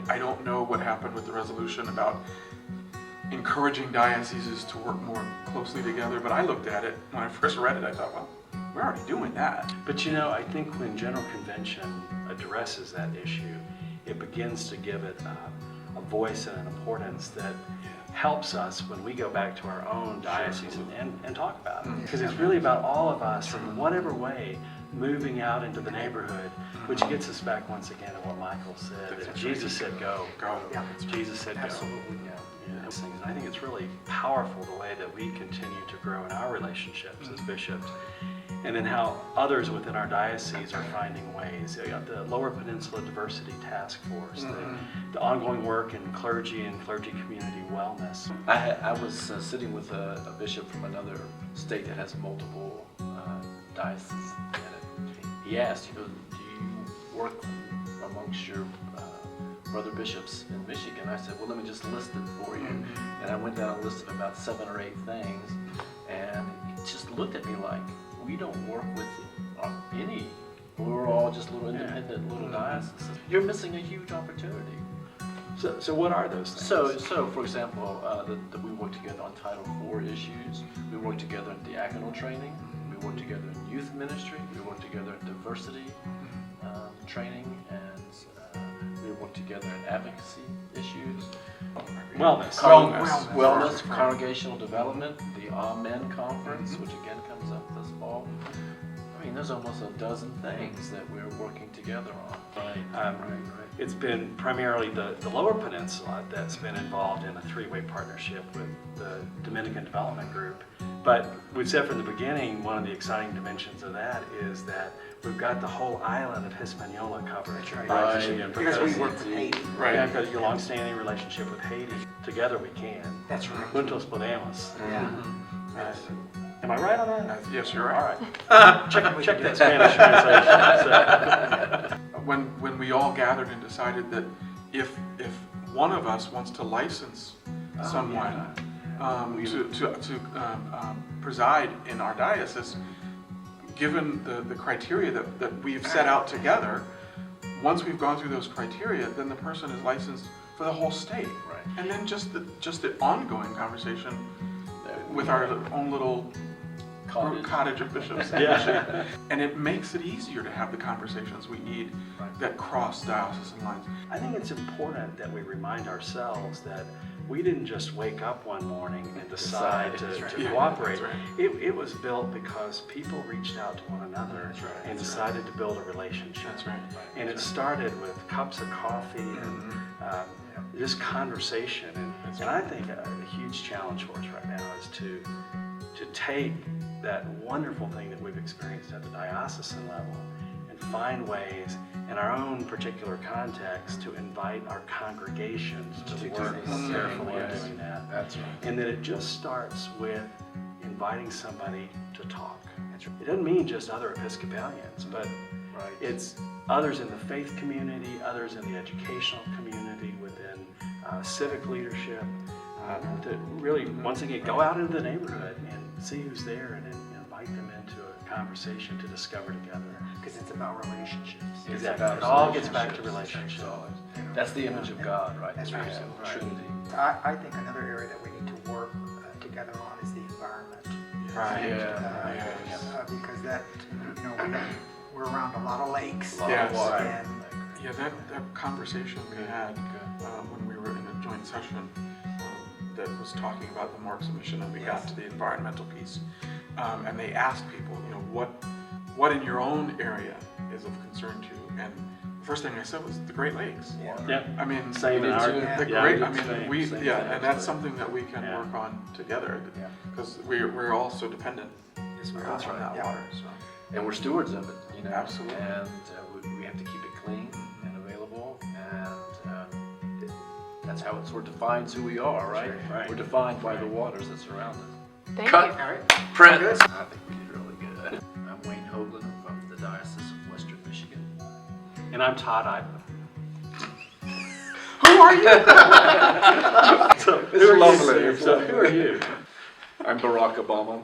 I don't know what happened with the resolution about encouraging dioceses to work more closely together, but I looked at it, when I first read it, I thought, well, we're already doing that. But I think when General Convention addresses that issue, it begins to give it a voice and an importance that helps us when we go back to our own diocese and talk about it. Because it's really about all of us in whatever way moving out into the neighborhood, which gets us back once again to what Michael said, that Jesus said go. Go. Yeah. Jesus said go. Absolutely. Those things. And I think it's really powerful the way that we continue to grow in our relationships as bishops, and then how others within our diocese are finding ways. The Lower Peninsula Diversity Task Force, the ongoing work in clergy and clergy community wellness. I was sitting with a bishop from another state that has multiple dioceses in it. He asked, do you work amongst your brother bishops in Michigan? I said, well, let me just list it for you. And I went down and listed about 7 or 8 things, and he just looked at me like, we don't work with any. We're all just little independent little dioceses. You're missing a huge opportunity. So what are those things? So for example, we work together on Title IV issues. We work together in diaconal training. We work together in youth ministry. We work together in diversity training, and we work together in advocacy issues. Wellness, congregational development, the Amen Conference, which again comes up this fall. I mean, there's almost a dozen things that we're working together on. It's been primarily the Lower Peninsula that's been involved in a 3-way partnership with the Dominican Development Group. But we've said from the beginning, one of the exciting dimensions of that is that we've got the whole island of Hispaniola covered. Because we work with Haiti. Yeah, because your long-standing relationship with Haiti. Together we can. That's right. Juntos podemos. Yeah. Am I right on that? Yes, you're right. All right. check that Spanish translation. When we all gathered and decided that if one of us wants to license someone to preside in our diocese, given the criteria that we've set out together, once we've gone through those criteria, then the person is licensed for the whole state. Right. And then just the ongoing conversation with our own little cottage of bishops. Yeah. And it makes it easier to have the conversations we need that cross diocesan lines. I think it's important that we remind ourselves that we didn't just wake up one morning and decide to cooperate. That's right. It was built because people reached out to one another and decided to build a relationship. That's right. And it started with cups of coffee and just conversation. And I think a huge challenge for us right now is to take that wonderful thing that we've experienced at the diocesan level and find ways in our own particular context to invite our congregations to work carefully in doing that. That's right. And that it just starts with inviting somebody to talk. It doesn't mean just other Episcopalians, but it's others in the faith community, others in the educational community, within civic leadership, to really, once again, go out into the neighborhood and see who's there and invite them into a conversation to discover together. Because it's about relationships. Exactly. It all gets back to relationships. That's the image of God, right? That's right. Trinity. I think another area that we need to work together on is the environment. Right. Because that, we're around a lot of lakes. Yes. And Yeah, that conversation we had when we were in a joint session that was talking about the Marks of Mission, and we got to the environmental piece, and they asked people, what in your own area is of concern to you? And the first thing I said was the Great Lakes. Yeah. I mean, Same in our and that's something that we can work on together, because we're all so dependent on that water. So. And we're stewards of it, Absolutely. And we have to keep it clean and available, and that's how it sort of defines who we are, right? Right. We're defined by the waters that surround us. Thank Cut. you. all right. Print. Good. I think we did really good. I'm Hougland from the Diocese of Western Michigan. And I'm Todd Ivan. Who are you? So who are you? Lovely. So who are you? I'm Barack Obama.